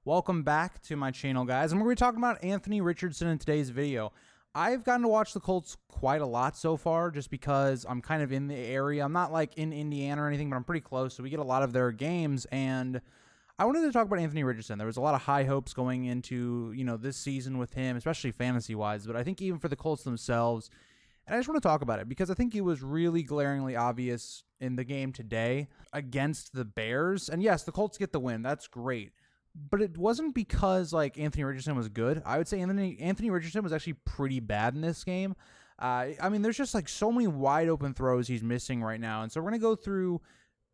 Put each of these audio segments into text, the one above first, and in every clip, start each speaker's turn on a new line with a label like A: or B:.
A: Welcome back to my channel, guys. And we're going to be talking about Anthony Richardson in today's video. I've gotten to watch the Colts quite a lot so far just because I'm kind of in the area. I'm not like in Indiana or anything, but I'm pretty close, so we get a lot of their games. And I wanted to talk about Anthony Richardson. There was a lot of high hopes going into, this season with him, especially fantasy-wise, but I think even for the Colts themselves. And I just want to talk about it because I think it was really glaringly obvious in the game today against the Bears. And yes, the Colts get the win. That's great. But it wasn't because Anthony Richardson was good. I would say Anthony Richardson was actually pretty bad in this game. There's just so many wide open throws he's missing right now. And so we're going to go through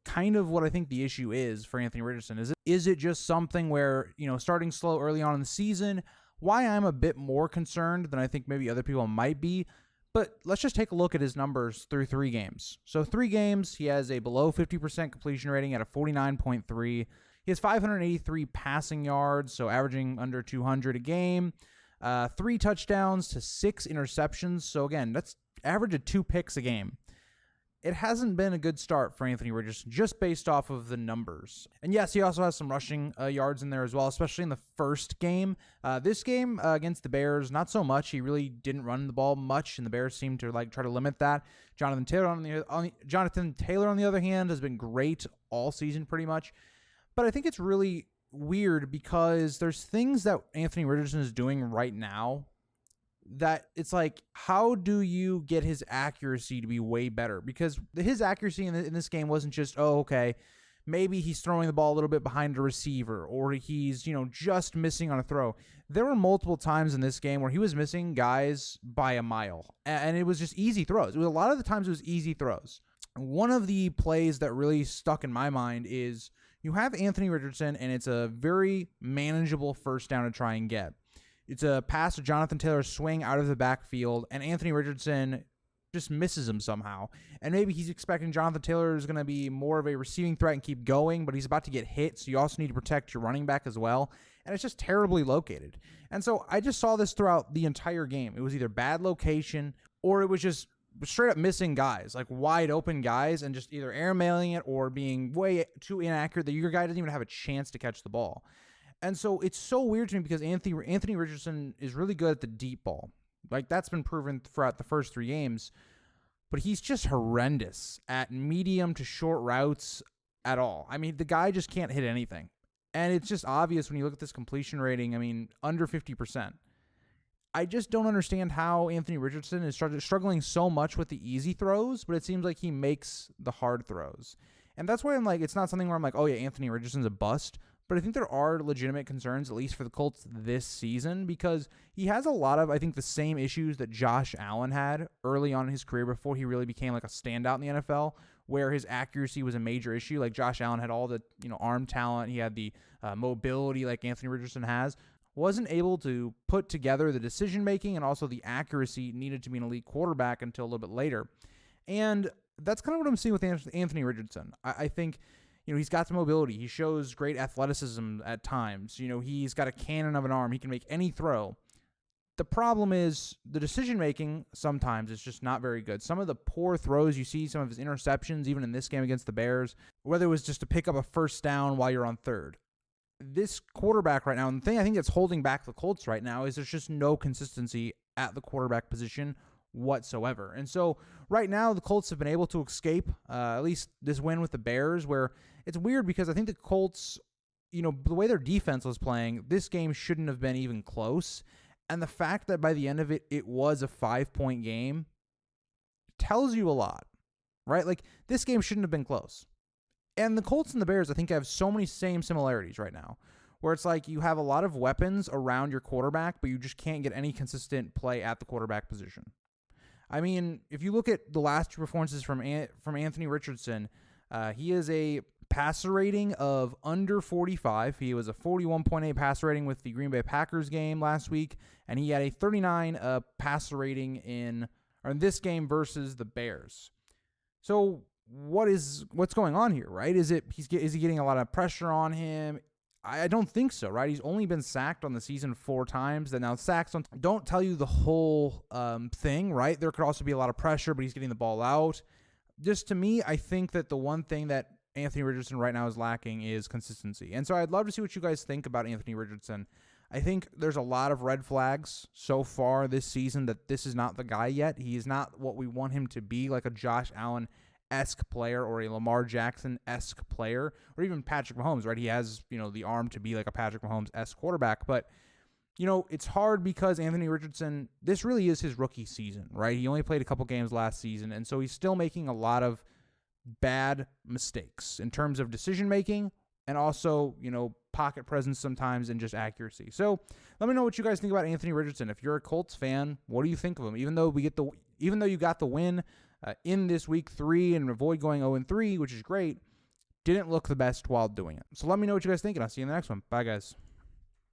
A: kind of what I think the issue is for Anthony Richardson. Is it just something where, starting slow early on in the season, why I'm a bit more concerned than I think maybe other people might be. But let's just take a look at his numbers through 3 games. So 3 games, he has a below 50% completion rating at a 49.3. He has 583 passing yards, so averaging under 200 a game. 3 touchdowns to 6 interceptions. So again, that's average of 2 picks a game. It hasn't been a good start for Anthony Richardson just based off of the numbers. And yes, he also has some rushing yards in there as well, especially in the first game. This game against the Bears, not so much. He really didn't run the ball much, and the Bears seemed to try to limit that. Jonathan Taylor on the other hand has been great all season pretty much. But I think it's really weird because there's things that Anthony Richardson is doing right now that it's how do you get his accuracy to be way better? Because his accuracy in this game wasn't just, maybe he's throwing the ball a little bit behind a receiver or he's, just missing on a throw. There were multiple times in this game where he was missing guys by a mile, and it was just easy throws. A lot of the times it was easy throws. One of the plays that really stuck in my mind is you have Anthony Richardson, and it's a very manageable first down to try and get. It's a pass to Jonathan Taylor swing out of the backfield, and Anthony Richardson just misses him somehow. And maybe he's expecting Jonathan Taylor is going to be more of a receiving threat and keep going, but he's about to get hit, so you also need to protect your running back as well. And it's just terribly located. And so I just saw this throughout the entire game. It was either bad location or it was just straight up missing guys, wide open guys, and just either airmailing it or being way too inaccurate that your guy doesn't even have a chance to catch the ball. And so it's so weird to me because Anthony Richardson is really good at the deep ball. That's been proven throughout the first 3 games. But he's just horrendous at medium to short routes at all. The guy just can't hit anything. And it's just obvious when you look at this completion rating, under 50%. I just don't understand how Anthony Richardson is struggling so much with the easy throws, but it seems like he makes the hard throws. And that's why it's not something where I'm Anthony Richardson's a bust. But I think there are legitimate concerns, at least for the Colts this season, because he has a lot of, I think, the same issues that Josh Allen had early on in his career before he really became a standout in the NFL, where his accuracy was a major issue. Josh Allen had all the arm talent. He had the mobility like Anthony Richardson has. Wasn't able to put together the decision-making and also the accuracy needed to be an elite quarterback until a little bit later. And that's kind of what I'm seeing with Anthony Richardson. I think he's got some mobility. He shows great athleticism at times. He's got a cannon of an arm. He can make any throw. The problem is the decision-making sometimes is just not very good. Some of the poor throws you see, some of his interceptions, even in this game against the Bears, whether it was just to pick up a first down while you're on third. This quarterback right now, and the thing I think that's holding back the Colts right now is there's just no consistency at the quarterback position whatsoever. And so right now the Colts have been able to escape at least this win with the Bears, where it's weird because I think the Colts, the way their defense was playing, this game shouldn't have been even close. And the fact that by the end of it, it was a 5-point game tells you a lot, right? This game shouldn't have been close. And the Colts and the Bears, I think, have so many same similarities right now, where it's you have a lot of weapons around your quarterback, but you just can't get any consistent play at the quarterback position. If you look at the last 2 performances from Anthony Richardson, he is a passer rating of under 45. He was a 41.8 passer rating with the Green Bay Packers game last week, and he had a 39 passer rating in this game versus the Bears. So what's going on here, right? Is he getting a lot of pressure on him? I don't think so, right? He's only been sacked on the season 4 times. Now sacks don't tell you the whole thing, right? There could also be a lot of pressure, but he's getting the ball out. Just to me, I think that the one thing that Anthony Richardson right now is lacking is consistency. And so I'd love to see what you guys think about Anthony Richardson. I think there's a lot of red flags so far this season that this is not the guy yet. He is not what we want him to be, like a Josh Allen-esque player or a Lamar Jackson-esque player, or even Patrick Mahomes, right? He has, the arm to be like a Patrick Mahomes-esque quarterback, but it's hard because Anthony Richardson, this really is his rookie season, right? He only played a couple games last season, and so he's still making a lot of bad mistakes in terms of decision-making and also, pocket presence sometimes and just accuracy. So let me know what you guys think about Anthony Richardson. If you're a Colts fan, what do you think of him? Even though you got the win in this week 3 and avoid going 0-3, which is great, didn't look the best while doing it. So let me know what you guys think, and I'll see you in the next one. Bye, guys.